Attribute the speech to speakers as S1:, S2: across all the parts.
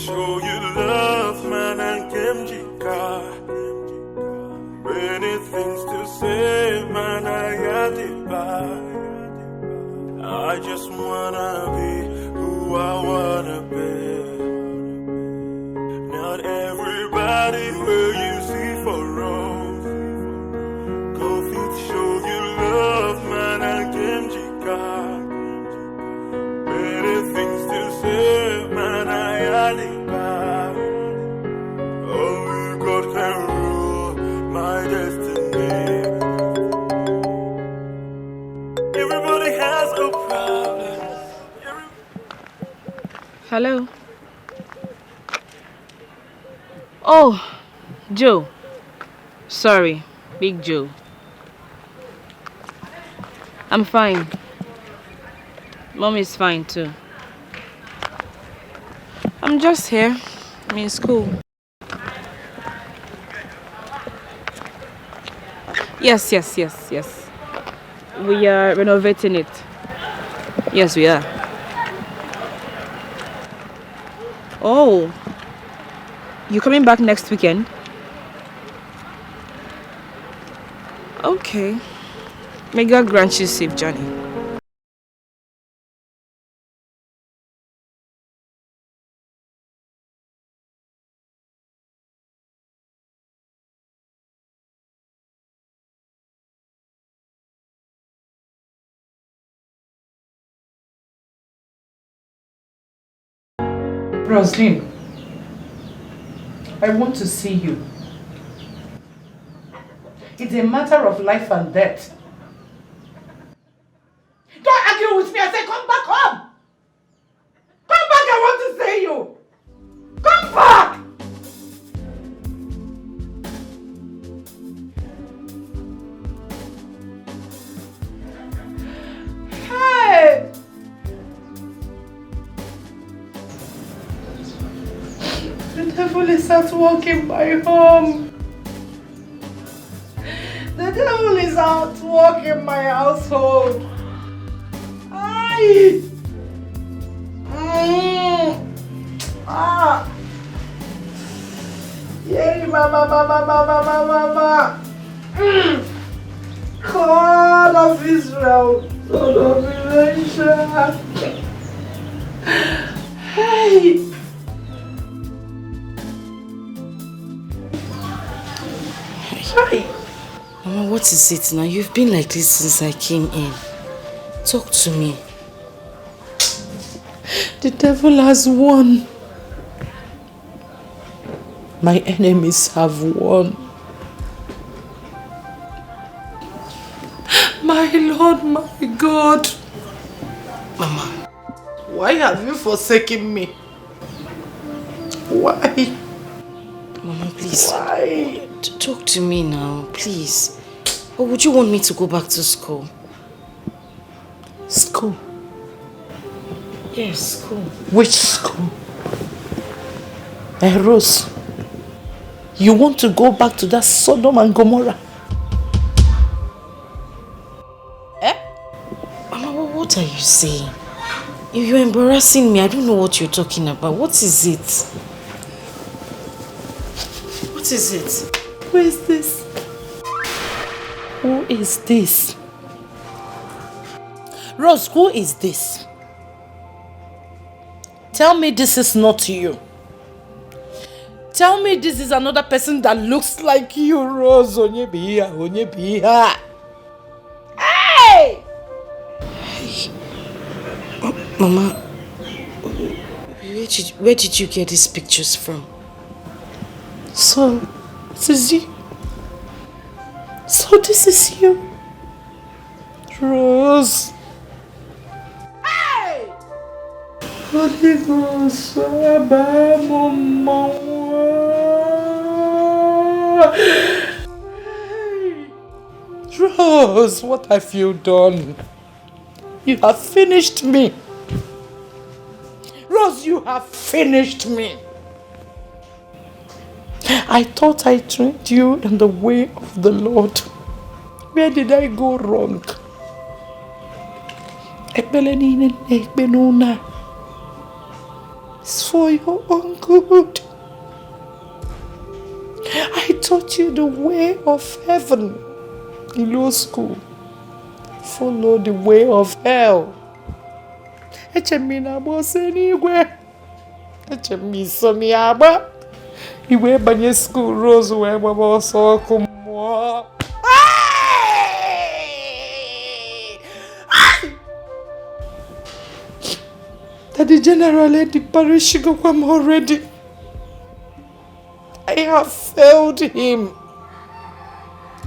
S1: show you love, man, and Kemjika. Many things to say, man, I got it back. I just wanna be who I wanna be. Not everybody will you see for wrong. Go fit show you love, man, and Kemjika. Many things to say, man, I got it back. Only God can rule my destiny. Everybody has a problem.
S2: Hello. Oh, Joe. Sorry, Big Joe. I'm fine. Mom is fine too. I'm just here. I'm in school. Yes. We are renovating it. Yes, we are. Oh, you coming back next weekend? Okay. May God grant you safe journey.
S3: Roslyn, I want to see you. It's a matter of life and death. Don't argue with me. I say come back home. Come back, I want to see you. Come back. Hey. The devil is at work in my home. The devil is at work in my household. Aye. Ah. Yay, mama. God of Israel, God of Elisha. Hey. Hi.
S4: Mama, what is it now? You've been like this since I came in. Talk to me.
S3: The devil has won. My enemies have won. My Lord, my God.
S4: Mama.
S3: Why have you forsaken me? Why?
S4: Mama, please.
S3: Why?
S4: Talk to me now, please. Or would you want me to go back to school?
S3: School?
S4: Yes, school.
S3: Which school? Rose, you want to go back to that Sodom and Gomorrah?
S4: Mama, what are you saying? You're embarrassing me. I don't know what you're talking about. What is it? What is it?
S3: Who is this? Who is this? Rose, who is this? Tell me this is not you. Tell me this is another person that looks like you, Rose. Onyebiya. Hey!
S4: Mama, where did you get these pictures from?
S3: So, this is you. So this is you. Rose. Hey! Holy Ghost, Rose, what have you done? You have finished me. Rose, you have finished me. I thought I trained you in the way of the Lord. Where did I go wrong? It's for your own good. I taught you the way of heaven in law school. Follow the way of hell. Echemina boss anywhere. Echemi somi aba. Iwe banye school rose where baba so kumo. That the general at the parish go come already. I have failed him.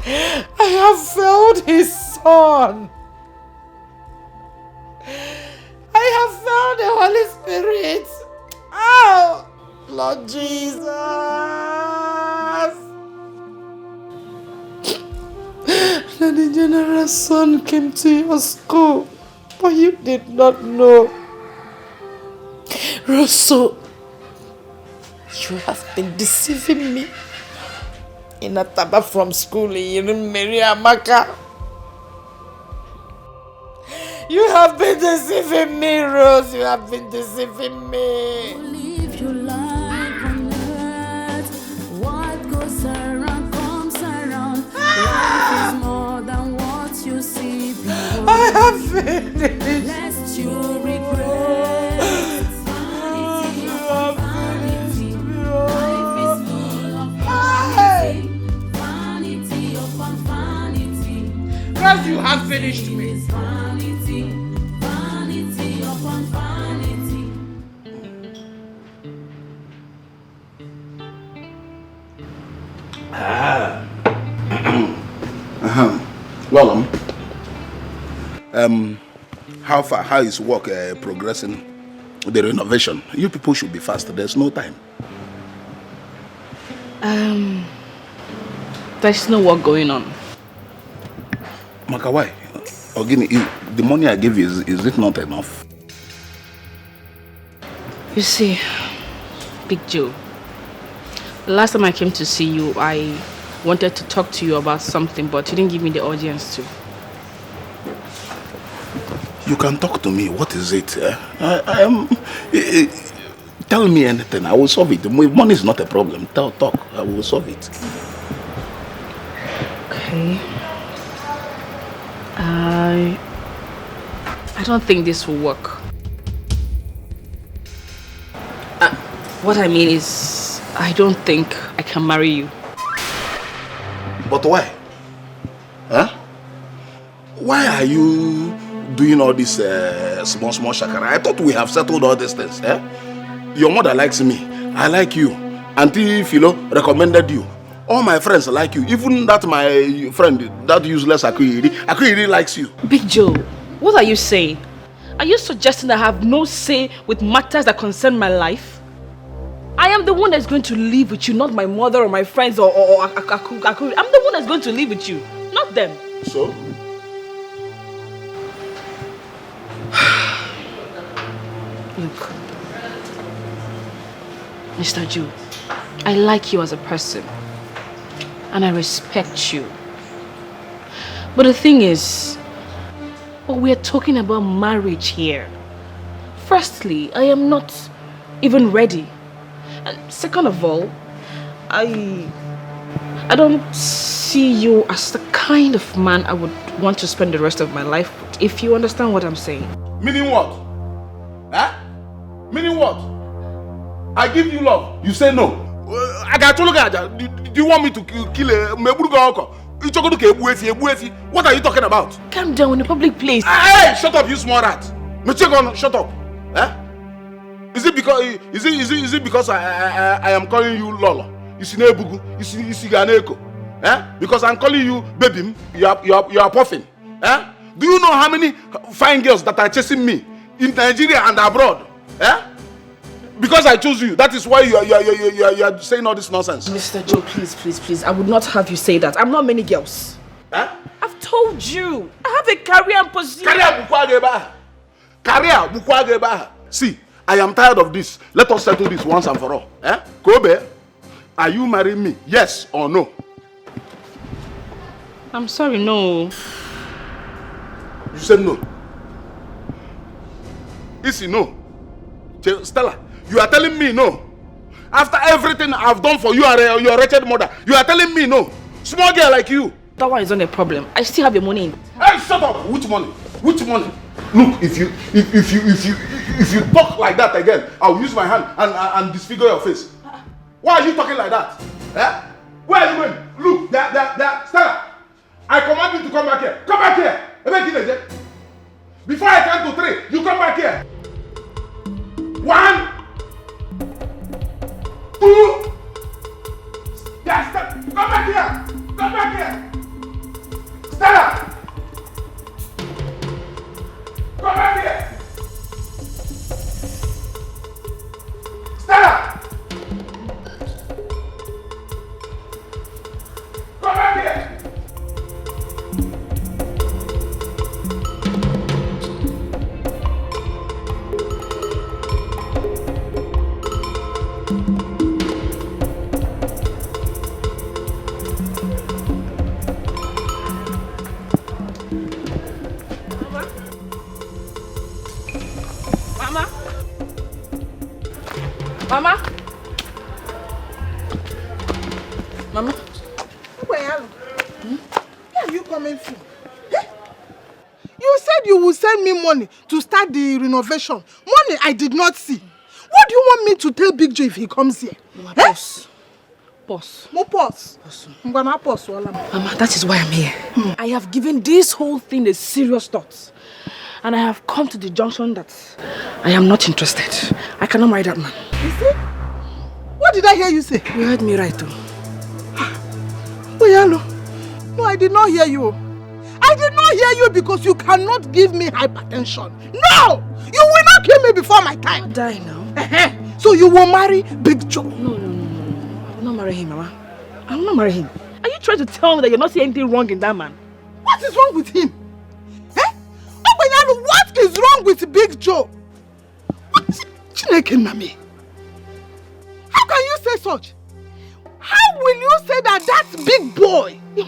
S3: I have failed his son. I have failed the Holy Spirit. Oh, Lord Jesus. Then the general son came to your school, but you did not know. Rosso, you have been deceiving me. In a taba from school in Miriamaka. You have been deceiving me, Rose. You have been deceiving me.
S5: Live your life on earth. What goes around comes around. Life is more than what you see.
S3: I have finished.
S5: Lest you regret. Vanity upon vanity. Life is full of vanity. Vanity upon vanity.
S3: Rose, you have finished me.
S5: Vanity, vanity upon vanity.
S6: Well, how is work progressing? The renovation. You people should be faster. There's no time.
S2: There's no work going on.
S6: Maka, why? Ogini, the money I give you, is it not enough?
S2: You see, Big Joe, the last time I came to see you, I wanted to talk to you about something, but you didn't give me the audience to.
S6: You can talk to me. What is it? Tell me anything. I will solve it. Money is not a problem. Talk. I will solve it.
S2: Okay. I don't think this will work. What I mean is, I don't think I can marry you.
S6: But why? Huh? Why are you doing all this small shakara? I thought we have settled all these things. Eh? Your mother likes me. I like you. Auntie Philo recommended you. All my friends like you. Even that my friend, that useless Akuyiri likes you.
S2: Big Joe, what are you saying? Are you suggesting I have no say with matters that concern my life? I am the one that's going to live with you, not my mother or my friends or Akuyiri. I'm the one that's going to live with you, not them.
S6: So?
S2: Look, Mr. Joe, I like you as a person. And I respect you. But the thing is, we are talking about marriage here. Firstly, I am not even ready. And second of all, I don't see you as the kind of man I would want to spend the rest of my life with, if you understand what I'm saying.
S6: Meaning what? Huh? Meaning what? I give you love, you say no. I got to look at that. Do you want me to kill a Meburuga? What are you talking about?
S2: Calm down in a public place.
S6: Hey, shut up, you small rat. Shut up. Eh? Is it because I am calling you Lolo? You see Nebugu, you see Ganeko. Eh? Because I'm calling you baby, you are puffing. Eh? Do you know how many fine girls that are chasing me in Nigeria and abroad? Eh? Because I chose you, that is why you are saying all this nonsense.
S2: Mr. Joe, please. I would not have you say that. I'm not many girls.
S6: Huh?
S2: I've told you. I have a career and position.
S6: Career Bukwageba. See, I am tired of this. Let us settle this once and for all. Eh? Kobe, are you marrying me? Yes or no?
S2: I'm sorry, no.
S6: You said no. Isi, no. Stella, You are telling me no. After everything I've done for you and your wretched mother, you are telling me no. Small girl like you.
S2: That one is not a problem. I still have your money in.
S6: Hey, shut up! Which money? Which money? Look, if you talk like that again, I'll use my hand and disfigure your face. Why are you talking like that? Eh? Where are you going? Look, there, Stella. I command you to come back here. Come back here. Before I count to 3, you come back here. 1, 2. Yeah, Stella. Come back here. Come back here. Stella. Come back here. Stella. Come back here.
S2: Mama? Mama?
S3: Where are you coming from? You said you would send me money to start the renovation. Money I did not see. What do you want me to tell Big Joe if he comes here?
S2: Boss. Boss.
S3: Mo pause.
S2: Mama, that is why I'm here. I have given this whole thing a serious thought. And I have come to the junction that I am not interested. I cannot marry that man.
S3: You see? What did I hear you say?
S2: You heard me right, too.
S3: Oyalo. No, I did not hear you. I did not hear you because you cannot give me hypertension. No! You will not kill me before my time.
S2: I'll die now.
S3: So you will marry Big Joe?
S2: No. I will not marry him, Mama. I will not marry him. Are you trying to tell me that you're not seeing anything wrong in that man?
S3: What is wrong with him? What is wrong with Big Joe? Chineke Nami. How can you say such? How will you say that big boy, big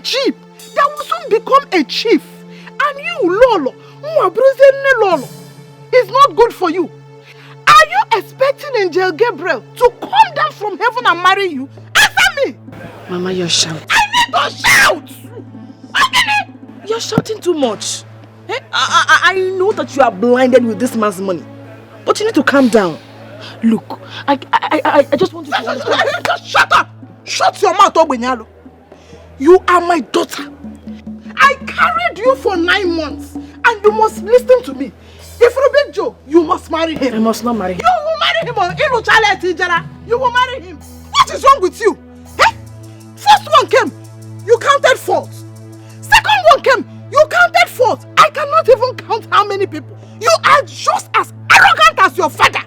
S3: jeep, that will soon become a chief, and you, Lolo, is not good for you? Are you expecting Angel Gabriel to come down from heaven and marry you? Answer me!
S2: Mama, you're shouting.
S3: I need to shout!
S2: You're shouting too much. I know that you are blinded with this man's money, but you need to calm down. Look, I just want you to understand.
S3: Just shut up! Shut your mouth, Obenyalo. You are my daughter. I carried you for 9 months, and you must listen to me. If you Big Joe, you must marry him.
S2: I must not marry him.
S3: You will marry him. You will marry him. What is wrong with you? First one came, you counted 4. Second one came, you counted 4. I cannot even count how many people. You are just as arrogant as your father.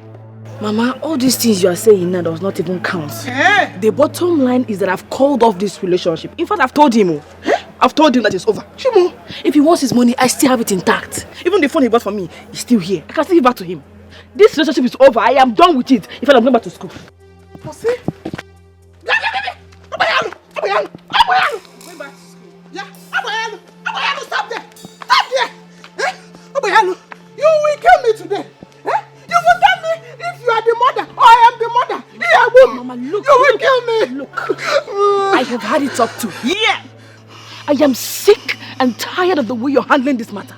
S2: Mama, all these things you are saying now does not even count. The bottom line is that I've called off this relationship. In fact, I've told him. I've told him that it's over. Chimo, if he wants his money, I still have it intact. Even the phone he bought for me is still here. I can still give back to him. This relationship is over. I am done with it. In fact, I'm going back to school.
S3: See? Going back to school. Yeah, Abayalo, stop there. Stop there. Abayalo, you will kill me today. You will tell me if you are the mother or I am the mother.
S2: Mama, look.
S3: You will kill me.
S2: Look. I have had it up to here. I am sick and tired of the way you're handling this matter.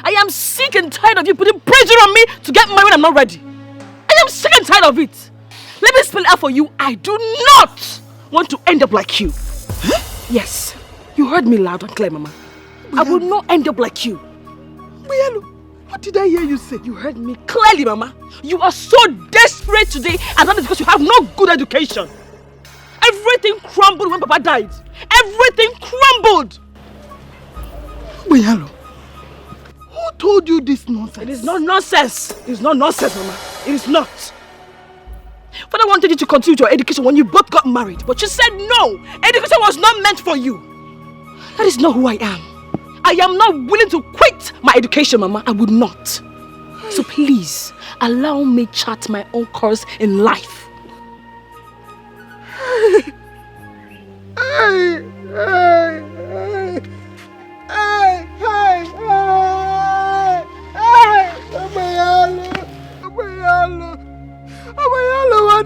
S2: I am sick and tired of you putting pressure on me to get married when I'm not ready. I am sick and tired of it. Let me spell it out for you. I do not want to end up like you. Yes, you heard me loud and clear, Mama. I will not end up like you.
S3: Bayalo, what did I hear you say?
S2: You heard me clearly, Mama. You are so desperate today, and that is because you have no good education. Everything crumbled when Papa died. Everything crumbled.
S3: Bayalo, who told you this nonsense?
S2: It is not nonsense. It is not nonsense, Mama. It is not. Father wanted you to continue your education when you both got married, but you said no. Education was not meant for you. That is not who I am. I am not willing to quit my education, Mama. I would not. So please, allow me chart my own course in life.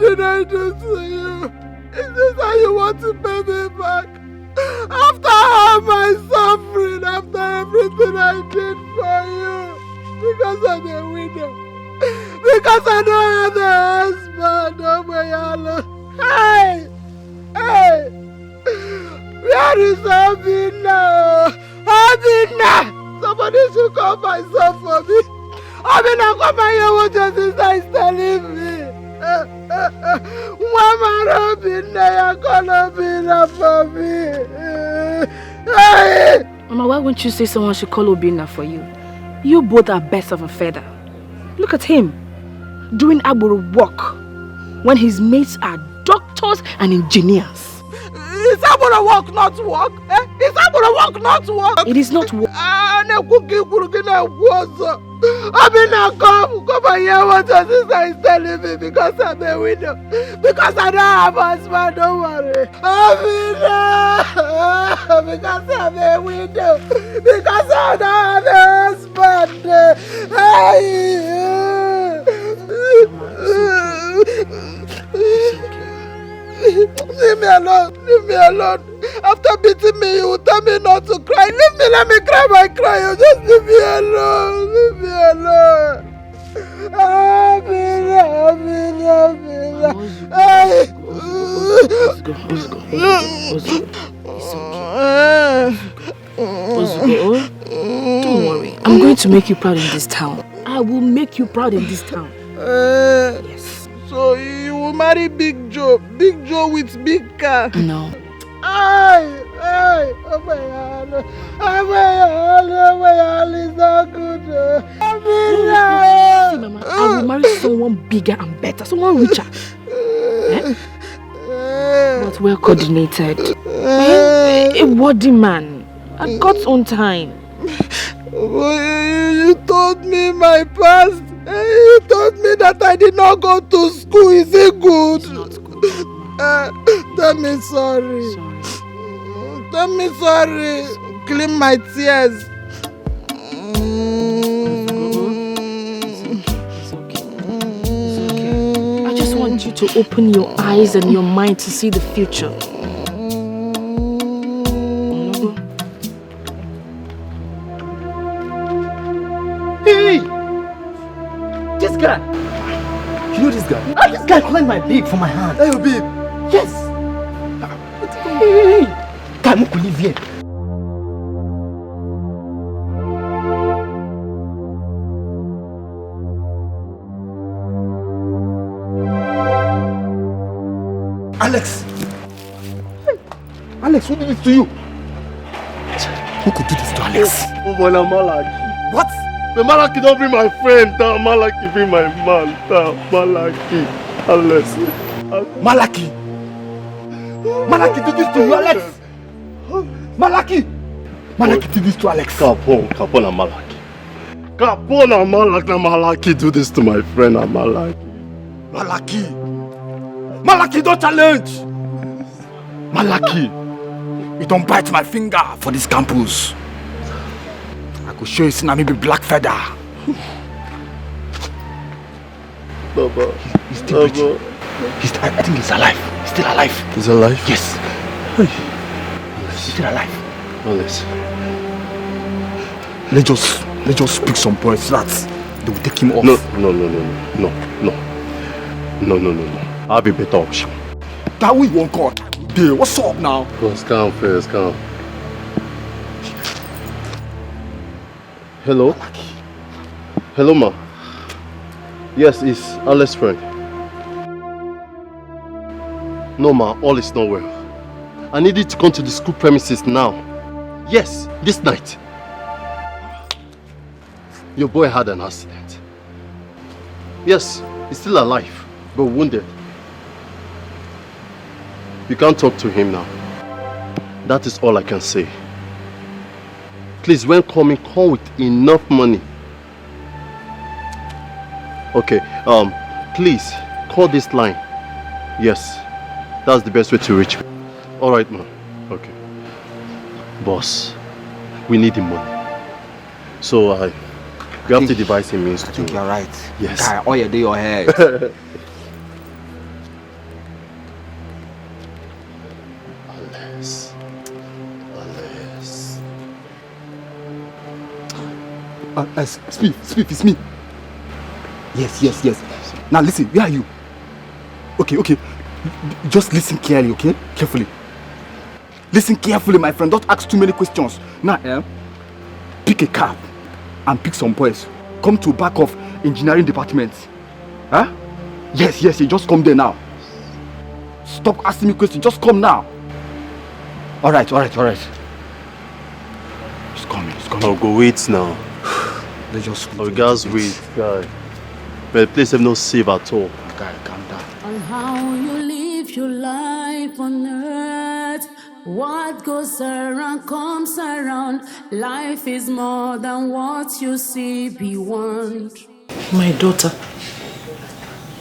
S3: did I do to you? Is this how you want to pay me back? After all my suffering, after everything I did for you, because I'm a widow, because I don't have a husband, oh my Allah. Hey! Hey! Where is Abina? Abina! Somebody should call my son for me. Abina, come and hear what your sister is telling me. Mama Robina, you call Abina for me. Hey!
S2: Mama, why won't you say someone should call Obina for you? You both are birds of a feather. Look at him, doing Agboro work when his mates are doctors and engineers.
S3: Is that gonna work, not work? Eh? Is that gonna work, not work?
S2: It is not work.
S3: I mean, now come and hear what your sister is telling me because I'm a widow. Because I don't have a husband, don't worry. Because I'm a widow. Because I don't have a husband. Leave me alone, leave me alone. After beating me, you will tell me not to cry. Leave me, let me cry my cry. You just leave me alone, leave me alone.
S2: Don't worry, I'm going to make you proud in this town. I will make you proud in this town. Yes.
S3: So you will marry Big Joe with big car?
S2: No.
S3: Oh my God, it's not good.
S2: See, Mama, I will marry someone bigger and better, someone richer. But well coordinated. A worthy man at God's own time.
S3: You told me my past. You told me that I did not go to school. Is it good?
S2: It's not good.
S3: Tell me sorry. Tell me sorry. Clean my tears.
S2: It's okay. I just want you to open your eyes and your mind to see the future.
S7: Hey! This guy! You know this guy? This guy calling my babe for my hand. Hey, babe! Yes! Hey! Come on, leave here. Alex! Hey. Alex, who did this to you? Who could do this to Alex?
S6: Oh, boy, I'm Malaki.
S7: What?
S6: The Malaki don't bring my friend. Malaki bring my man. Malaki. Alex.
S7: Malaki! Malaki did this to you, Alex! Malaki! Malaki did this to Alex.
S6: Capone and Malaki. Capone and Malaki do this to my friend Malaki.
S7: Malaki! Malaki, don't challenge! Malaki! You don't bite my finger for this campus. I could show you see maybe black feather.
S6: Baba.
S7: He's still breathing. I think he's alive. He's still alive.
S6: He's alive?
S7: Yes.
S6: Hey.
S7: He's still alive.
S6: Alex.
S7: Let's just pick some boys flats. They will take him off.
S6: No. I have a better option.
S7: That we won't God. Hey, what's up now?
S6: First calm. Hello? Hello, ma. Yes, it's Alex's friend. No, ma, all is not well. I need you to come to the school premises now. Yes, this night. Your boy had an accident. Yes, he's still alive, but wounded. You can't talk to him now. That is all I can say. Please, when coming, come with enough money. Okay, please, call this line. Yes, that's the best way to reach me. Alright, man. Okay. Boss, we need the money. So, we have to devise a means to...
S7: I think you're right.
S6: Yes.
S7: Guy, all your day your head. Spiff, it's me. Yes. Now listen, where are you? Okay. Just listen clearly, okay? Carefully. Listen carefully, my friend. Don't ask too many questions. Now, pick a cab and pick some boys. Come to back of engineering department. Huh? Yes. Just come there now. Stop asking me questions. Just come now. All right. Just come.
S8: I'll go wait now.
S7: Let's just.
S8: Oh, guys, wait, guy. But the place have no safe at all.
S7: Guy, calm down.
S5: On how you live your life on earth. What goes around comes around. Life is more than what you see beyond.
S4: My daughter,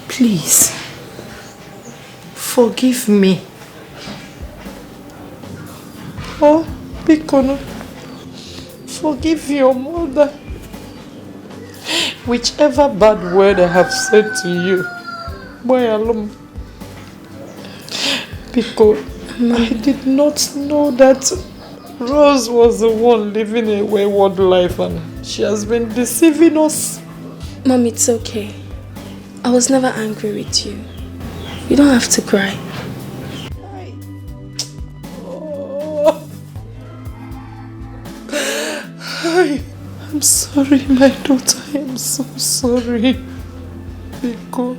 S4: please, forgive me. Oh, Bikono, forgive your mother. Whichever bad word I have said to you, boy alone. Because I did not know that Rose was the one living a wayward life and she has been deceiving us.
S9: Mom, it's okay. I was never angry with you. You don't have to cry.
S4: I'm sorry, my daughter. I'm so sorry. Because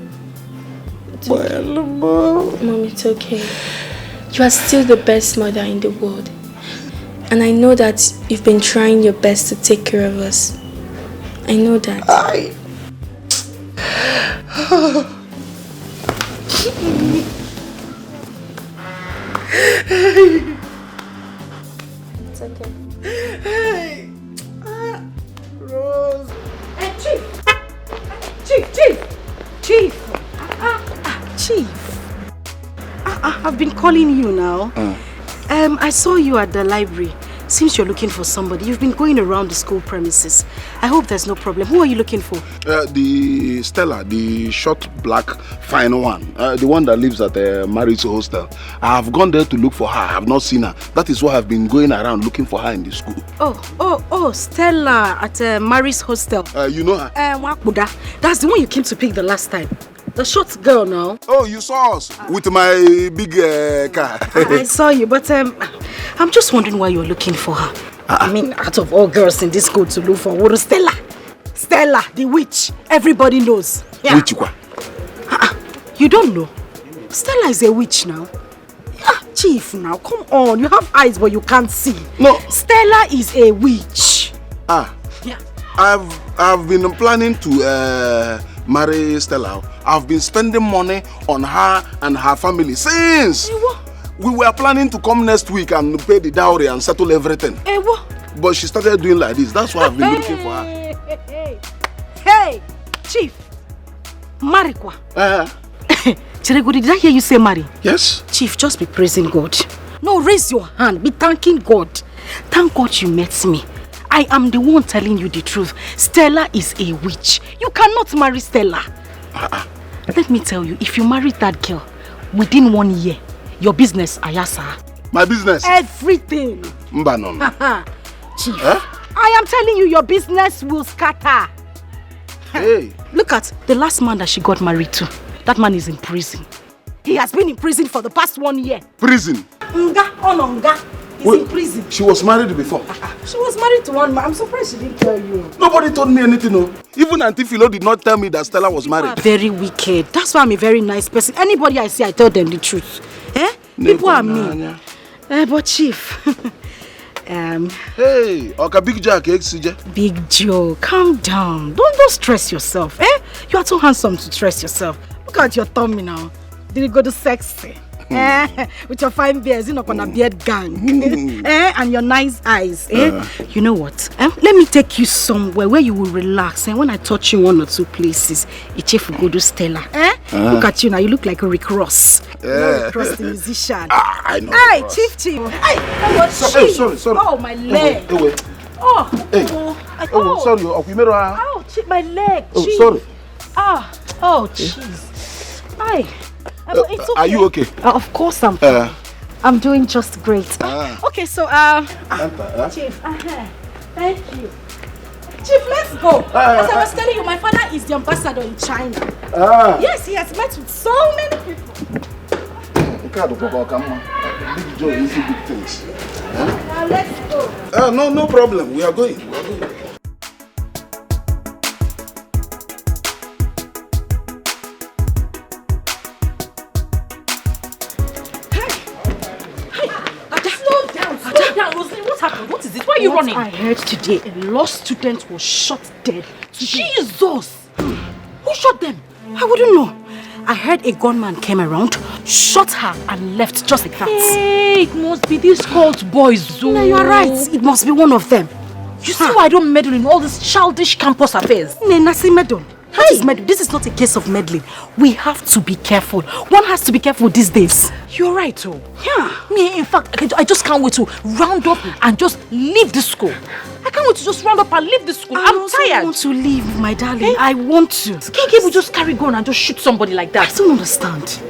S9: Mom, it's okay. You are still the best mother in the world. And I know that you've been trying your best to take care of us. I know that. It's okay.
S3: Rose.
S2: Chief. I've been calling you now. I saw you at the library. Seems you're looking for somebody. You've been going around the school premises. I hope there's no problem. Who are you looking for?
S6: The Stella, the short, black, fine one. The one that lives at the marriage hostel. I have gone there to look for her. I have not seen her. That is why I've been going around looking for her in the school.
S2: Oh, Stella at Mary's hostel.
S6: You know her?
S2: Wakuda. That's the one you came to pick the last time. The short girl now.
S6: Oh, you saw us with my big car.
S2: I saw you, but I'm just wondering why you're looking for her. I mean, out of all girls in this school to look for, what is Stella? Stella, the witch. Everybody knows. Yeah.
S6: Witch kwa?
S2: You don't know? Stella is a witch now. Chief, now, come on. You have eyes, but you can't see.
S6: No.
S2: Stella is a witch.
S6: Yeah. I've been planning to marry Stella. I've been spending money on her and her family since. We were planning to come next week and pay the dowry and settle everything. But she started doing like this. That's why I've been looking for her.
S2: Hey, Chief. Marikwa. Chirego, did I hear you say marry?
S6: Yes.
S2: Chief, just be praising God. No, raise your hand. Be thanking God. Thank God you met me. I am the one telling you the truth. Stella is a witch. You cannot marry Stella. Let me tell you, if you marry that girl, within 1 year, your business, Ayasa.
S6: My business?
S2: Everything.
S6: Mbanon.
S2: Chief, I am telling you, your business will scatter.
S6: Hey.
S2: Look at the last man that she got married to. That man is in prison. He has been in prison for the past 1 year.
S6: Prison?
S2: Nga. He's in prison.
S6: She was married before?
S2: She was married to one man. I'm surprised she didn't tell you.
S6: Nobody told me anything, no. Even Auntie Philo did not tell me that Stella was married.
S2: You are very wicked. That's why I'm a very nice person. Anybody I see, I tell them the truth. People are mean. But Chief...
S6: Hey, Oka Big Jack, CJ.
S2: Big Joe, calm down. Don't stress yourself. You are too handsome to stress yourself. Look at your tummy now. Did you go to sexy? With your fine beards, you know, on a beard gang. And your nice eyes. You know what? Let me take you somewhere where you will relax. And when I touch you 1 or 2 places, it's Chief will go to Stella. Look at you now. You look like Rick Ross. Rick Ross, the musician.
S6: I know.
S2: Hey, Chief. Hey,
S6: sorry.
S2: Oh, my leg.
S6: Wait.
S2: Oh,
S6: sorry.
S2: Oh, my leg.
S6: Oh, sorry.
S2: Oh, jeez. Hi. It's okay.
S6: Are you okay?
S2: Of course I'm fine. I'm doing just great. Okay, so, Chief, thank you.
S3: Chief, let's go. As I was telling you, my father is the ambassador in China. Yes, he has met with so many people.
S6: Big things.
S3: Now let's go.
S6: No problem. We are going.
S2: What happened? What is it? Why are you running? I heard today a law student was shot dead. Jesus! Who shot them?
S3: I wouldn't know. I heard a gunman came around, shot her and left just like that.
S2: Hey, it must be these cult boys.
S3: No, you are right. It must be one of them.
S2: You see why I don't meddle in all these childish campus affairs?
S3: Nasi meddle. This is not a case of meddling. We have to be careful. One has to be careful these days.
S2: You're right, oh. Yeah. Me, in fact, I just can't wait to round up and just leave the school. I can't wait to just round up and leave the school. I'm tired.
S3: I want to leave, my darling. Eh? I want to.
S2: Can't people just carry gun and just shoot somebody like that?
S3: I don't understand.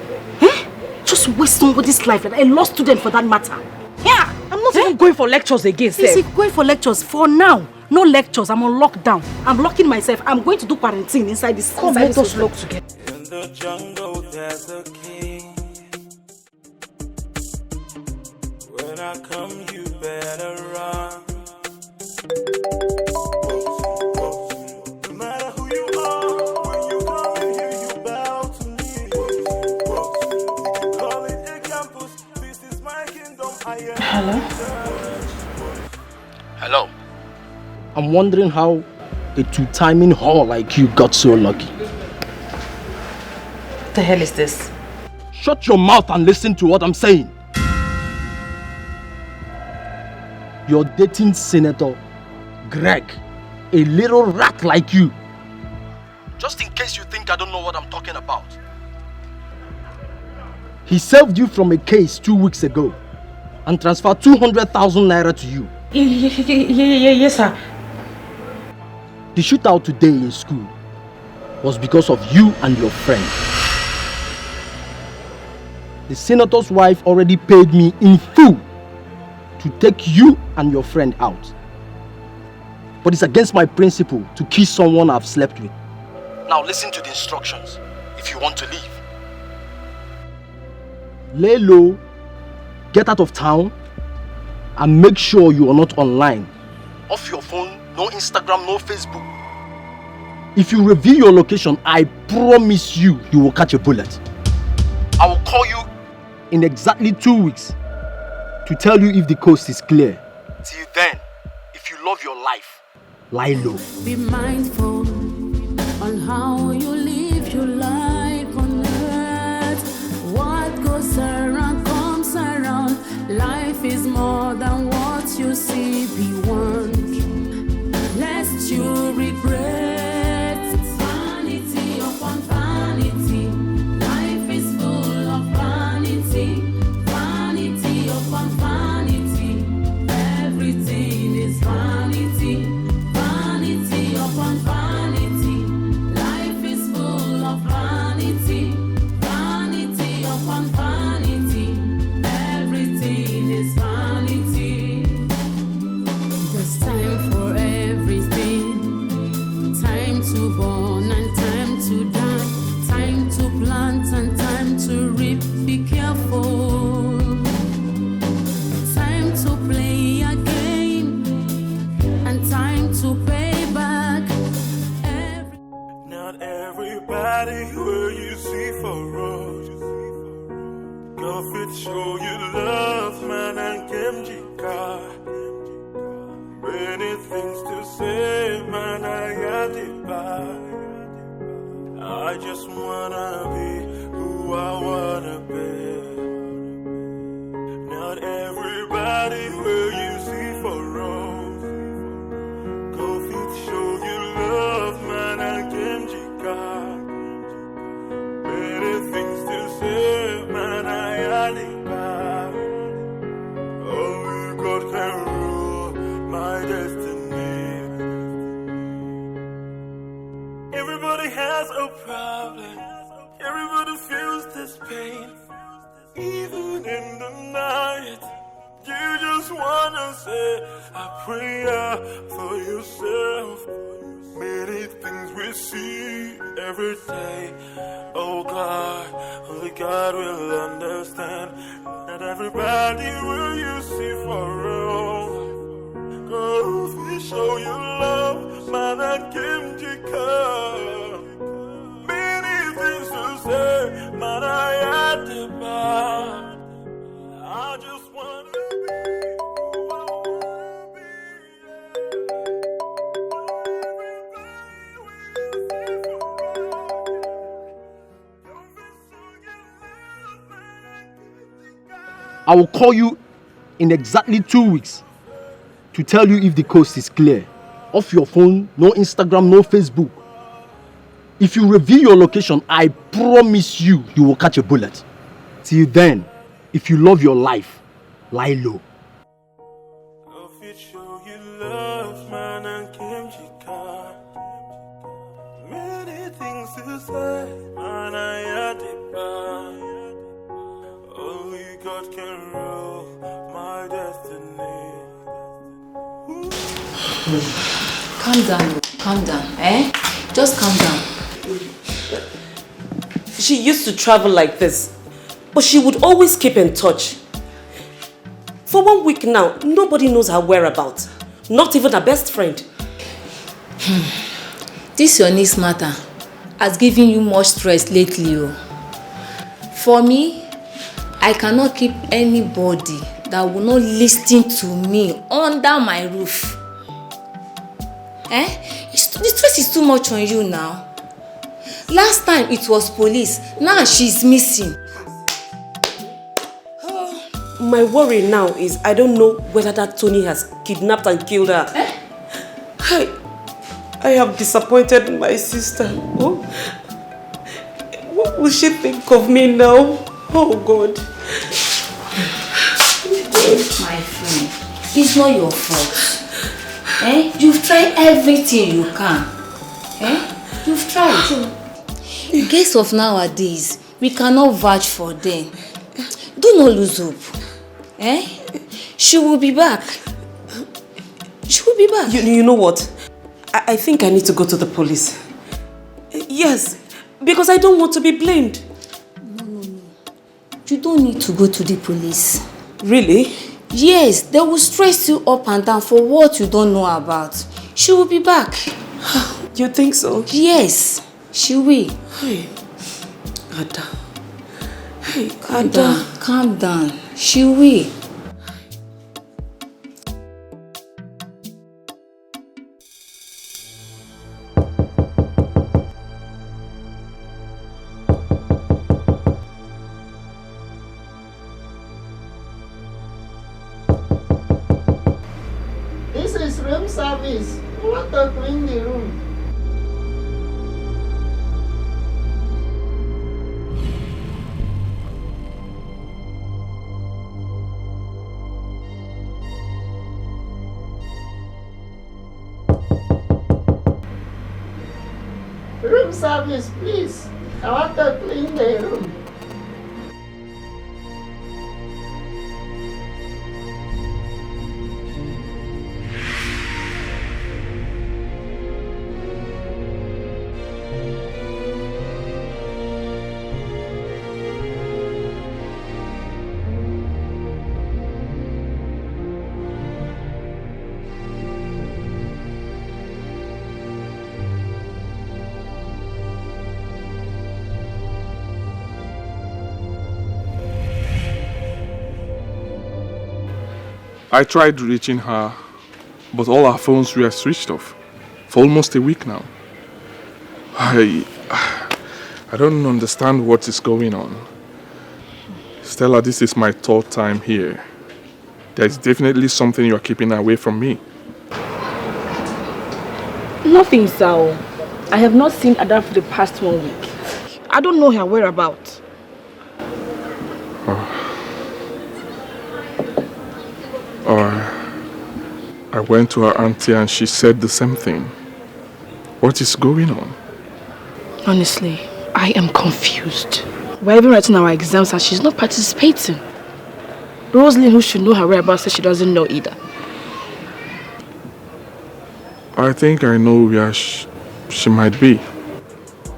S3: Eh? Just waste somebody's life, like a law student for that matter.
S2: Yeah. I'm not even going for lectures again, sir.
S3: Is it going for lectures? For now. No lectures. I'm on lockdown. I'm locking myself. I'm going to do quarantine inside this.
S2: Come, let us lock together.
S1: In the jungle, there's a king. When I come, you better run. No matter who you are, when you come in here, you bow to me. Call it a campus. This is my kingdom.
S2: Hello?
S10: Hello. I'm wondering how a two-timing whore like you got so lucky.
S2: What the hell is this?
S10: Shut your mouth and listen to what I'm saying. You're dating Senator Greg, a little rat like you. Just in case you think I don't know what I'm talking about. He served you from a case 2 weeks ago and transferred 200,000 naira to you.
S2: Yes, sir.
S10: The shootout today in school was because of you and your friend. The senator's wife already paid me in full to take you and your friend out. But it's against my principle to kiss someone I've slept with. Now listen to the instructions if you want to leave. Lay low, get out of town, and make sure you are not online. Off your phone, no Instagram, no Facebook. If you reveal your location, I promise you will catch a bullet. I will call you in exactly 2 weeks to tell you if the coast is clear. Till then, if you love your life, lie low.
S5: Be mindful on how you live your life on earth. What goes around comes around. Life is more than what you see beyond. Lest you regret vanity upon vanity. Life is full of vanity, vanity upon vanity. Everything is vanity, vanity upon vanity. Life is full of vanity, vanity upon vanity. Everything is vanity. There's time for everything. Time to born and time to die. Time to plant and time to reap. Be careful. Time to play a game and time to pay back.
S1: Not everybody will you see for road. Go fit show you love, man, and Kimjika. Many things to say, man, I got it back. I just wanna be who I wanna be. Not everybody will you see for road. Go fit show you love, man, and Kimjika. Many things to say, man, I got it back. Only God can rule my destiny. Everybody has a problem. Everybody feels this pain. Even in the night, You just wanna say a prayer for yourself. Many things we see every day. Oh God, only God will understand. Not everybody will you see for real. Go if we show you love, man, I came to come. Many things to say, man, I had to buy. I just wanna be who I wanna be.
S10: I will call you in exactly 2 weeks to tell you if the coast is clear. Off your phone, no Instagram, no Facebook. If you reveal your location, I promise you will catch a bullet. Till then, if you love your life, lie low.
S1: Many things to say, man, I had it bad. Only God can rule my destiny.
S11: Calm down, eh? Just calm down.
S12: She used to travel like this, but she would always keep in touch. For 1 week now, nobody knows her whereabouts. Not even her best friend.
S11: This your niece matter has given you much stress lately. Oh. For me, I cannot keep anybody that will not listen to me under my roof. Eh? The stress is too much on you now. Last time it was police, now she's missing.
S12: My worry now is I don't know whether that Tony has kidnapped and killed her.
S11: Eh?
S12: I have disappointed my sister. Oh, what will she think of me now? Oh God.
S11: My friend, it's not your fault. Eh? You've tried everything you can. Eh? You've tried. Girls of nowadays, we cannot vouch for them. Do not lose hope. Eh? She will be back. She will be back.
S12: You know what? I think I need to go to the police. Yes, because I don't want to be blamed.
S11: No. You don't need to go to the police.
S12: Really?
S11: Yes, they will stress you up and down for what you don't know about. She will be back.
S12: You think so?
S11: Yes, she will.
S12: Hey, Ada. Hey,
S11: Calm down. She will.
S3: This is room service. We want to clean the room. Room service, please. I want to clean the room.
S13: I tried reaching her, but all our phones were switched off for almost a week now. I don't understand what is going on. Stella, this is my 3rd time here. There's definitely something you are keeping away from me.
S2: Nothing, Sao. I have not seen Ada for the past 1 week. I don't know her whereabouts.
S13: I went to her auntie and she said the same thing. What is going on?
S2: Honestly, I am confused. We're even writing our exams and she's not participating. Rosaline, who should know her whereabouts, says she doesn't know either.
S13: I think I know where she might be.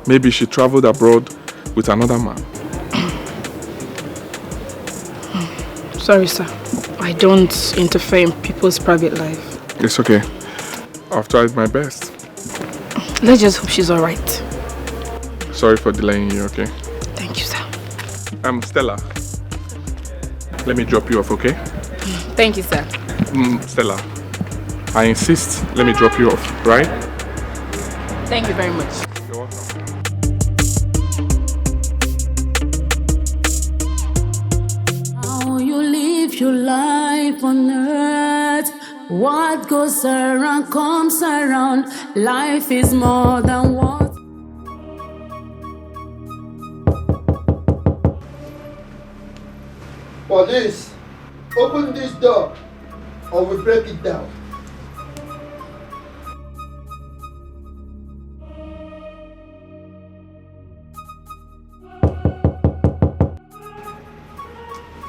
S13: Maybe she traveled abroad with another man.
S2: Sorry, sir. I don't interfere in people's private life.
S13: It's okay. I've tried my best.
S2: Let's just hope she's alright.
S13: Sorry for delaying you, okay?
S2: Thank you, sir.
S13: Stella. Let me drop you off, okay?
S2: Thank you, sir.
S13: Stella, I insist, let me drop you off, right?
S2: Thank you very much.
S13: You're welcome.
S5: How you live your life on earth. What goes around comes around. Life is more than what.
S14: Police, open this door or we break it down.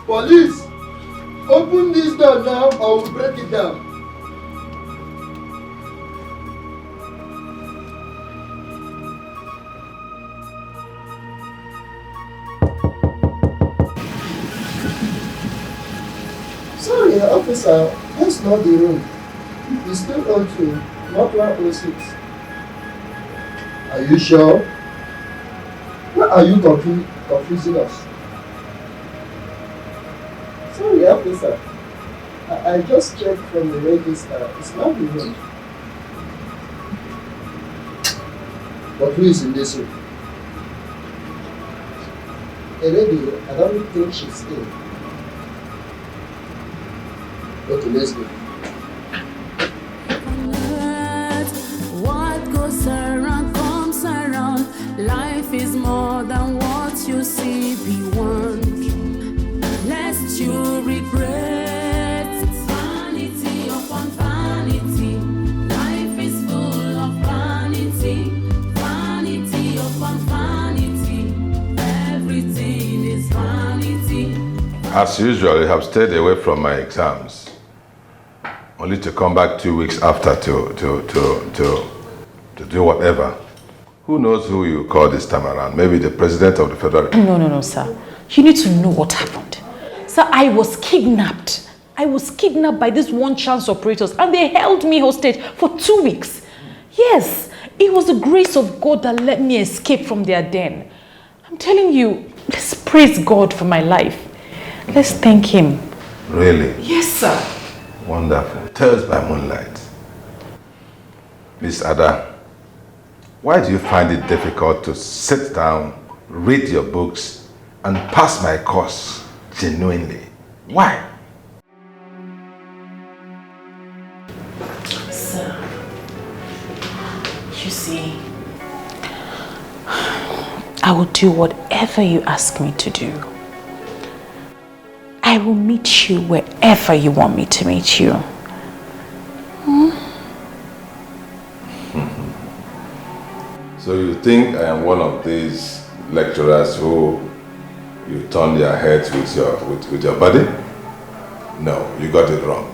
S14: Police, open this door now or we break it down. Sorry, officer, that's not the room. It's still O2, not 106. Are you sure? Why are you confusing us? Sorry, officer. I just checked from the register. It's not the room. But who is in this room? A lady, I don't think she's in. Okay, let's go.
S5: What goes around comes around. Life is more than what you see beyond. Lest you regret vanity upon vanity. Life is full of vanity, vanity upon vanity. Everything is vanity.
S15: As usual, I have stayed away from my exams, only to come back 2 weeks after to do whatever. Who knows who you call this time around? Maybe the president of the federal...
S16: No, sir. You need to know what happened. Sir, I was kidnapped. I was kidnapped by these one-chance operators and they held me hostage for 2 weeks. Yes, it was the grace of God that let me escape from their den. I'm telling you, let's praise God for my life. Let's thank Him.
S15: Really?
S16: Yes, sir.
S15: Wonderful. Tales by moonlight. Miss Ada, why do you find it difficult to sit down, read your books, and pass my course genuinely? Why?
S16: Sir, you see, I will do whatever you ask me to do. I will meet you wherever you want me to meet you.
S15: So you think I am one of these lecturers who you turn their heads with your body? No, you got it wrong.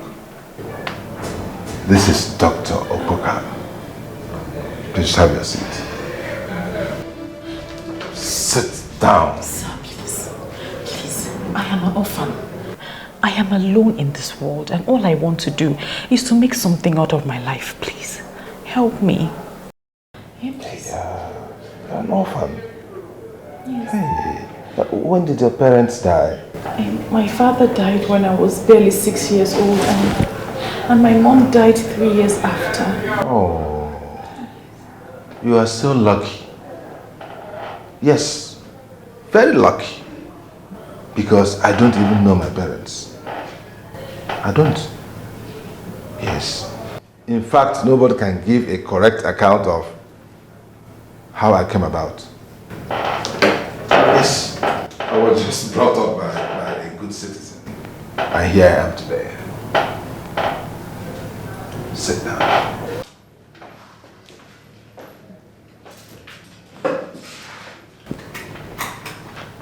S15: This is Dr. Opoka. Please have your seat. Sit down.
S16: Sir, please. Please. I am an orphan. I am alone in this world and all I want to do is to make something out of my life. Please, help me.
S15: Yeah, you're an orphan.
S16: Yes.
S15: Hey, but when did your parents die?
S16: My father died when I was barely 6 years old and my mom died 3 years after.
S15: Oh, you are so lucky. Yes, very lucky. Because I don't even know my parents. I don't. Yes. In fact, nobody can give a correct account of how I came about. Yes, I was just brought up by a good citizen. And here I am today. Sit down.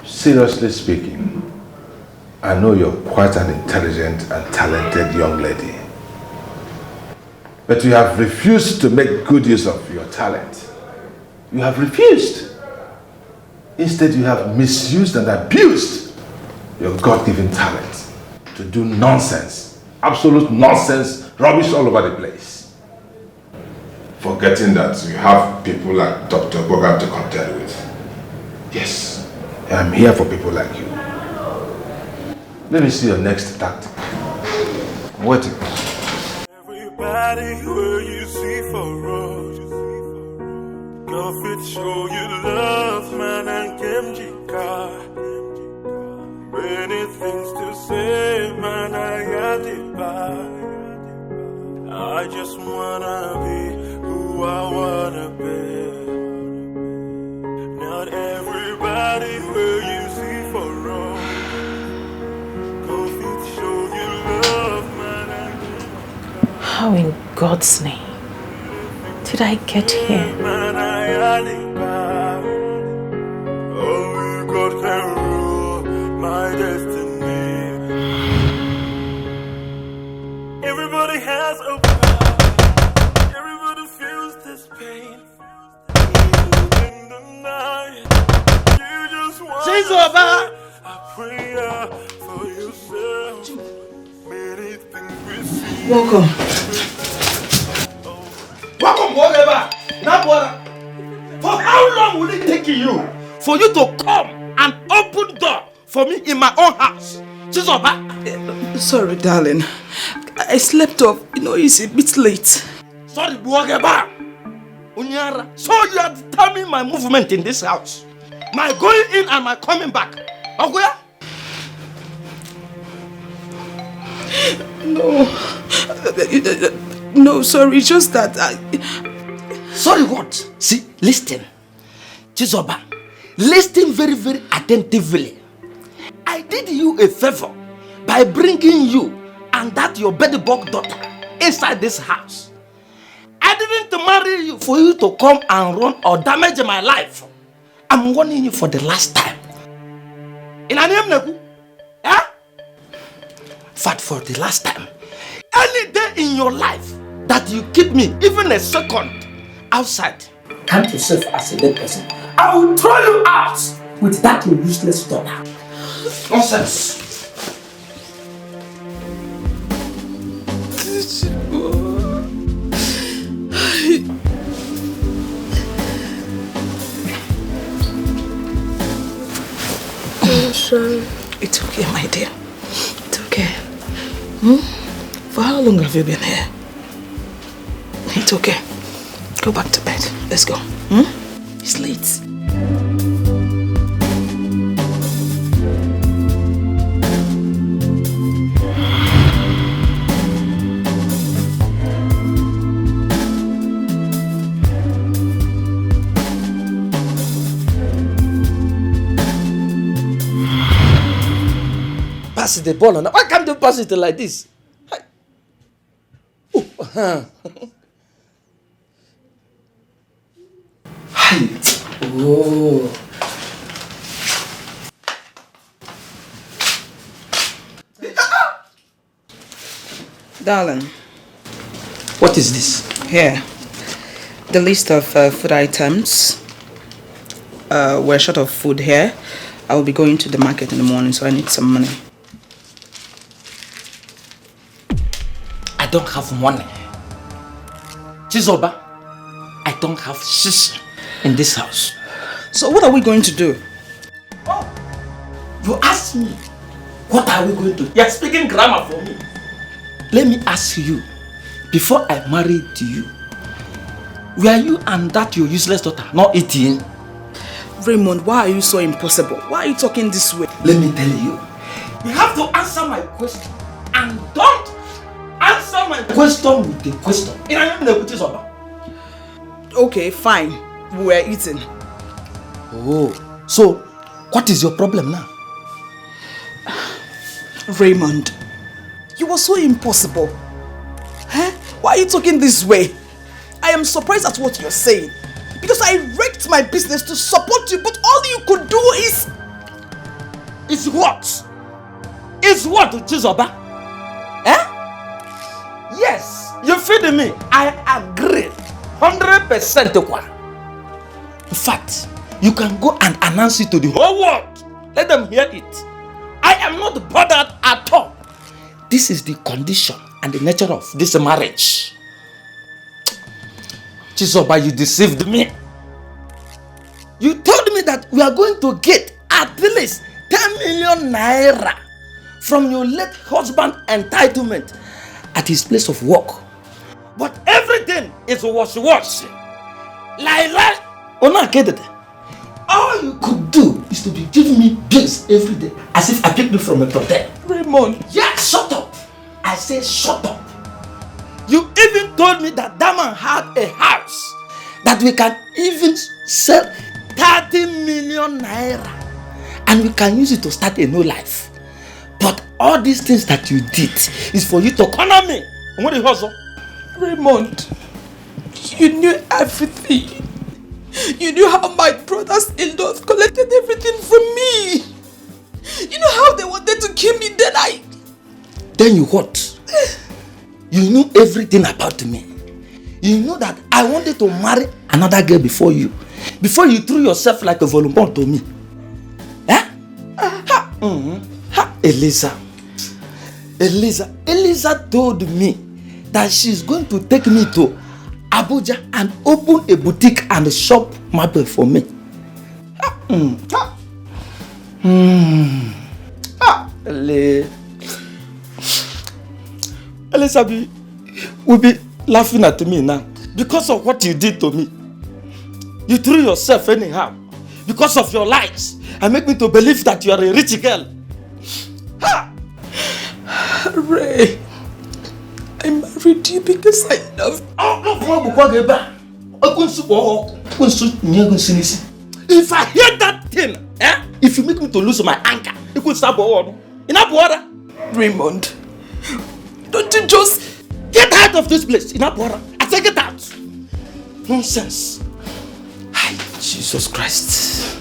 S15: Seriously speaking, I know you're quite an intelligent and talented young lady. But you have refused to make good use of your talent. You have refused. Instead, you have misused and abused your God-given talent to do nonsense, absolute nonsense, rubbish all over the place. Forgetting that you have people like Dr. Bogan to contend with. Yes, I'm here for people like you. Let me see your next tactic. I'm waiting.
S1: Everybody where you see for road, go fit show you love, man, and Kimjika. Many things to say, man, I got it by. I just wanna be who I wanna be. Not everybody where you see for road.
S16: How in God's name did I get here?
S1: Only God can rule my destiny. Everybody has a pain. Everybody feels this pain. In the night, you just want to say, I pray for yourself. Many things we see.
S3: Welcome.
S10: Welcome, whatever. Now, what? For how long will it take you for you to come and open door for me in my own house?
S3: Sorry, darling. I slept off. You know, it's a bit late.
S10: Sorry, whatever. Unyara. So you are determining my movement in this house. My going in and my coming back. Okay?
S3: No. No, sorry, just that
S10: Sorry what? See, listen. Chizoba, listen very, very attentively. I did you a favor by bringing you and that your bedbug daughter inside this house. I didn't marry you for you to come and run or damage my life. I'm warning you for the last time. In a name, Neku? Eh? But for the last time, any day in your life that you keep me even a second outside, count yourself as a dead person. I will throw you out with that your useless daughter. Nonsense.
S3: I'm sorry. It's okay, my dear. It's okay. For how long have you been here? It's okay. Go back to bed. Let's go. It's late.
S10: Pass the ball on. Why can't you pass it like this? Oh.
S3: Darling.
S10: What is this?
S3: Here. The list of food items. We're short of food here. I will be going to the market in the morning, so I need some money.
S10: I don't have money. Chizoba, I don't have shish in this house.
S3: So what are we going to do?
S10: Oh, you asked me, what are we going to do? You're speaking grammar for me. Let me ask you, before I married you, were you and that your useless daughter not eating?
S3: Raymond, why are you so impossible? Why are you talking this way?
S10: Let me tell you, you have to answer my question and don't answer my question with the question.
S3: Okay, fine. We were eating.
S10: Oh, so what is your problem now?
S3: Raymond, you were so impossible. Huh? Why are you talking this way? I am surprised at what you're saying. Because I wrecked my business to support you, but all you could do is...
S10: Is what?
S17: is what, Chizoba? Eh? Yes, you feed me. I agree. 100% kwa. In fact, you can go and announce it to the whole world. Let them hear it. I am not bothered at all. This is the condition and the nature of this marriage. Chizoba, you deceived me. You told me that we are going to get at least 10 million naira from your late husband entitlement at his place of work. But everything is wash. Lie. All you could do is to be giving me bills every day as if I picked you from a hotel.
S4: Raymond.
S17: Yeah, shut up. I say shut up. You even told me that man had a house that we can even sell 30 million naira and we can use it to start a new life. But all these things that you did is for you to corner me. And what the hustle?
S4: Raymond, you knew everything. You knew how my brothers-in-law collected everything from me. You know how they wanted to kill me,
S17: Then you what? You knew everything about me. You know that I wanted to marry another girl before you. Before you threw yourself like a volunteer to me. Eh? Eliza told me that she's going to take me to Abuja and open a boutique and a shop marble for me. Eliza will be laughing at me now because of what you did to me. You threw yourself anyhow because of your lies and make me to believe that you are a rich girl.
S4: Ray, I married you because I loved
S17: you. If I hear that thing, if you make me to lose my anchor, you could stop all. Enough water.
S4: Raymond, don't you just
S17: get out of this place? Enough water. I say get out. Nonsense. Hi, Jesus Christ.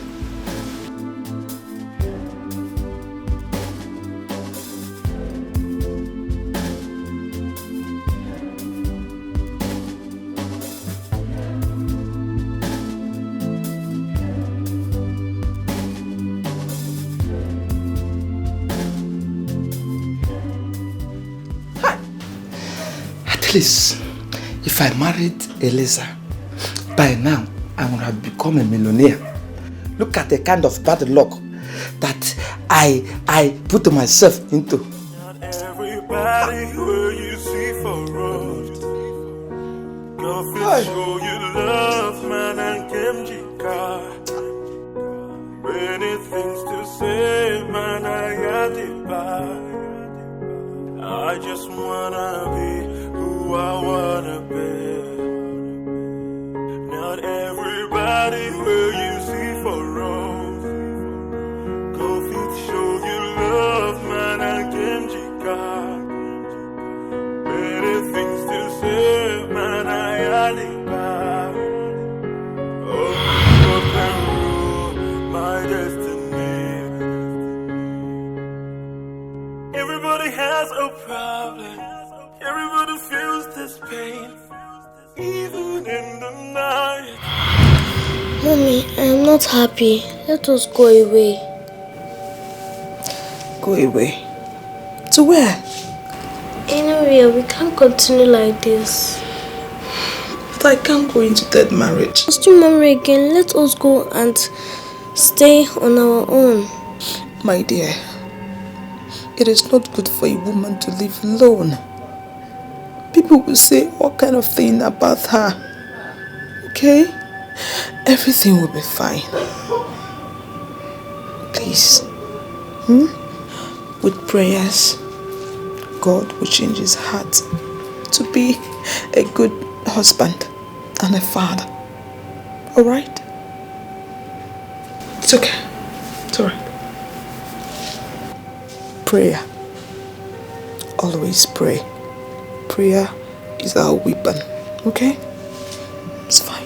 S17: At least, if I married Eliza, by now I would have become a millionaire. Look at the kind of bad luck that I put myself into.
S1: Not everybody where you see for road. Go fit show you love, man, and Kemjika. Many things to say, man, I got it back. I just wanna be who I wanna be. Not everybody where you see for road. Go fit show you love, man, and Kemjika. Many things to say, man, I had it back. Oh, God can rule my destiny. Everybody has a problem. Everybody feels this pain, even in the night.
S9: Mommy, I am not happy. Let us go away.
S4: Go away? To where?
S9: Anywhere. We can't continue like this.
S4: But I can't go into that marriage.
S9: Let's do marry again. Let us go and stay on our own.
S4: My dear, it is not good for a woman to live alone. People will say all kind of things about her. Okay? Everything will be fine. Please. With prayers, God will change his heart to be a good husband and a father. Alright? It's okay. It's alright. Prayer. Always pray. Prayer is our weapon. Okay? It's fine.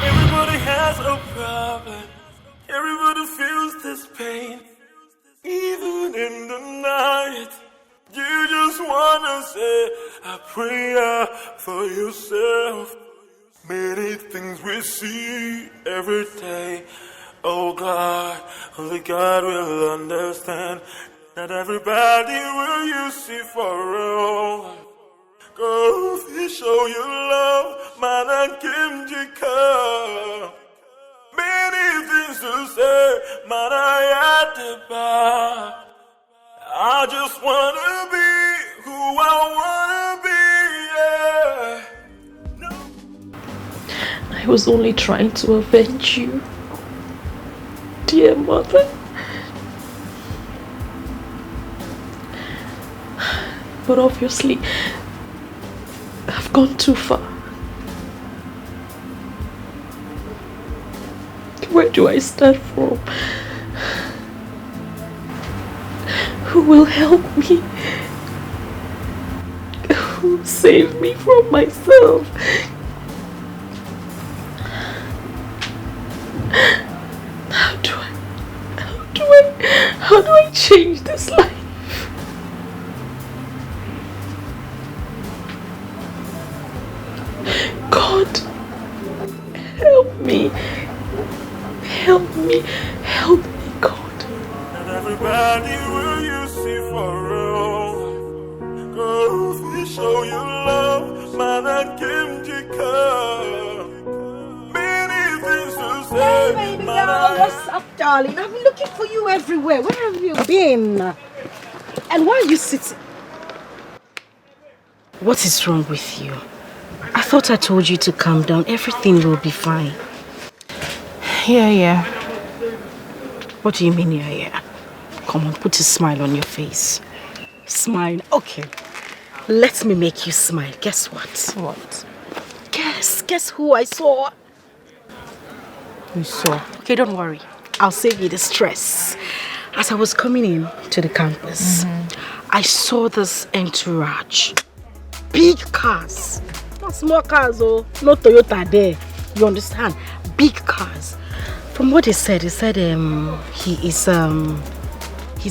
S1: Everybody has a problem. Everybody feels this pain, even in the night. You just wanna say a prayer for yourself. Many things we see every day. Oh God, only God will understand. Not everybody will you see for real. Go if show you love, man and Kim. Many things to say, man I at the bar. I just wanna be who I wanna be, yeah.
S2: I was only trying to avenge you, dear mother. But obviously, I've gone too far. Where do I start from? Who will help me? Who will save me from myself? How do I change this life? God, help me. Help me. Help me, God.
S1: And everybody will you see for real. Go if show you love, man and Kim. Many things to say.
S3: Hey, baby girl, what's up, darling? I've been looking for you everywhere. Where have you been? And why are you sitting?
S2: What is wrong with you? I thought I told you to calm down. Everything will be fine. Yeah. What do you mean, yeah? Come on, put a smile on your face. Smile. Okay. Let me make you smile. Guess what?
S16: What?
S2: Guess who I saw?
S16: You saw?
S2: Okay, don't worry. I'll save you the stress. As I was coming in to the campus, I saw this entourage. Big cars. Not small cars, oh. No Toyota there. You understand? Big cars. From what he said he's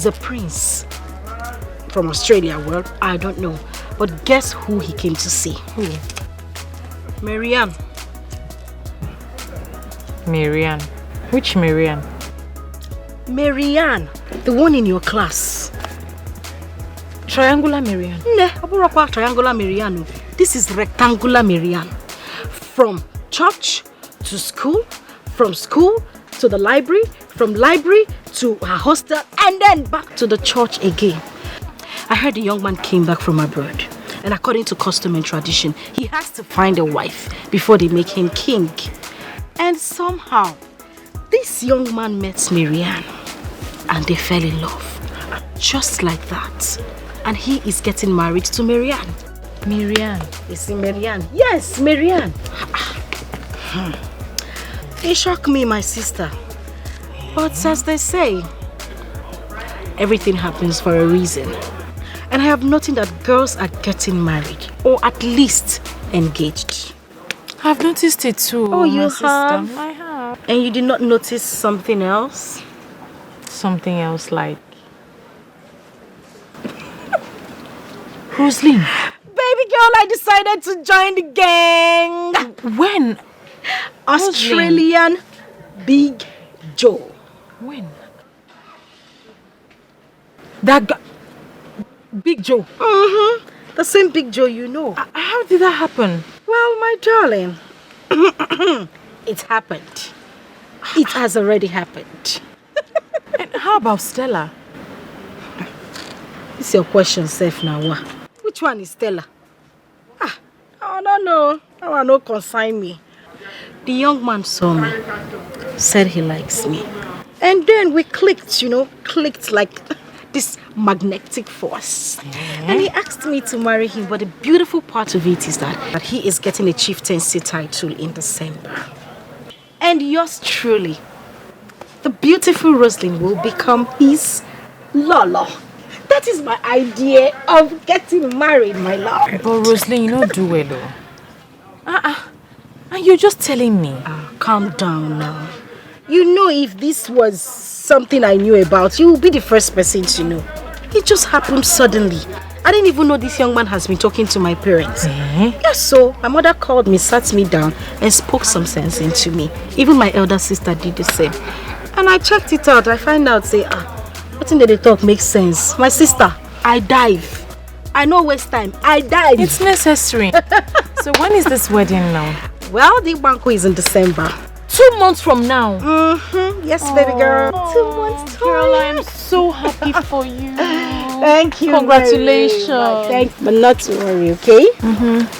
S2: a prince from Australia. Well, I don't know. But guess who he came to see?
S16: Who?
S2: Marianne.
S16: Marianne. Which Marianne?
S2: Marianne, the one in your class.
S16: Triangular Marianne?
S2: No, triangular Marianne. This is rectangular Marianne. From church to school, from school to the library, from library to her hostel, and then back to the church again. I heard the young man came back from abroad, and according to custom and tradition, he has to find a wife before they make him king. And somehow, this young man met Marianne, and they fell in love. Just like that. And he is getting married to Marianne.
S16: Marianne?
S2: Is it Marianne? Yes, Marianne. It shocked me, my sister. But as they say, everything happens for a reason. And I have noticed that girls are getting married, or at least engaged.
S16: I've noticed it too.
S2: Oh, you
S16: sister.
S2: have?
S16: I have.
S2: And you did not notice something else?
S16: Something else like? Rosaline.
S2: Baby girl, I decided to join the gang.
S16: When?
S2: Australian Big Joe.
S16: When? That guy. Big Joe?
S2: The same Big Joe you know.
S16: How did that happen?
S2: Well, my darling, it happened. It has already happened.
S16: And how about Stella?
S2: It's your question, safe now. Which one is Stella? I don't know. That one no concern me. The young man saw me, said he likes me. And then we clicked, clicked like this magnetic force. And he asked me to marry him, but the beautiful part of it is that he is getting a chieftaincy title in December. And yours truly, the beautiful Rosaline, will become his Lolo. That is my idea of getting married, my love.
S16: But Rosaline, you don't do well though. And you're just telling me.
S2: Calm down now. You know, if this was something I knew about, you would be the first person to know. It just happened suddenly. I didn't even know this young man has been talking to my parents. Yes, so my mother called me, sat me down and spoke some sense into me. Even my elder sister did the same. And I checked it out. I find out, say, nothing that they talk makes sense. My sister, I dive. I no waste time. I dive.
S16: It's necessary. So when is this wedding now?
S2: Well, the banquet is in December.
S16: 2 months from now?
S2: Yes, baby girl. 2 months time.
S16: Girl, I'm so happy for you.
S2: Thank you.
S16: Congratulations.
S2: Thanks, but not to worry, okay?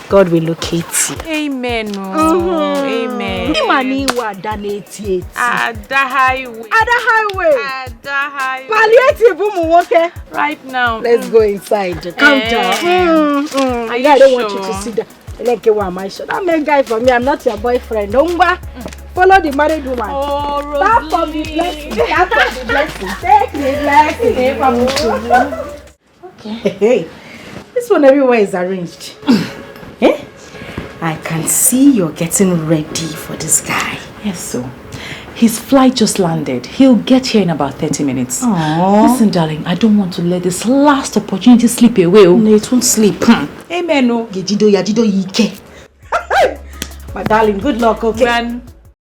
S2: God will locate you.
S16: Amen. Amen. Ada highway.
S2: Palliative, okay?
S16: Right now.
S2: Let's go inside. Calm down. I don't want you to sit down. That man guy for me, I'm not your boyfriend. Follow the married woman. Start from the blessing. Start from the blessing. Take the blessing. Okay. Hey, this one everywhere is arranged. I can see you're getting ready for this guy.
S16: Yes, so. His flight just landed. He'll get here in about 30 minutes.
S2: Aww.
S16: Listen, darling, I don't want to let this last opportunity slip away.
S2: No, it won't slip.
S16: Amen.
S2: My darling, good luck, okay?
S16: Man.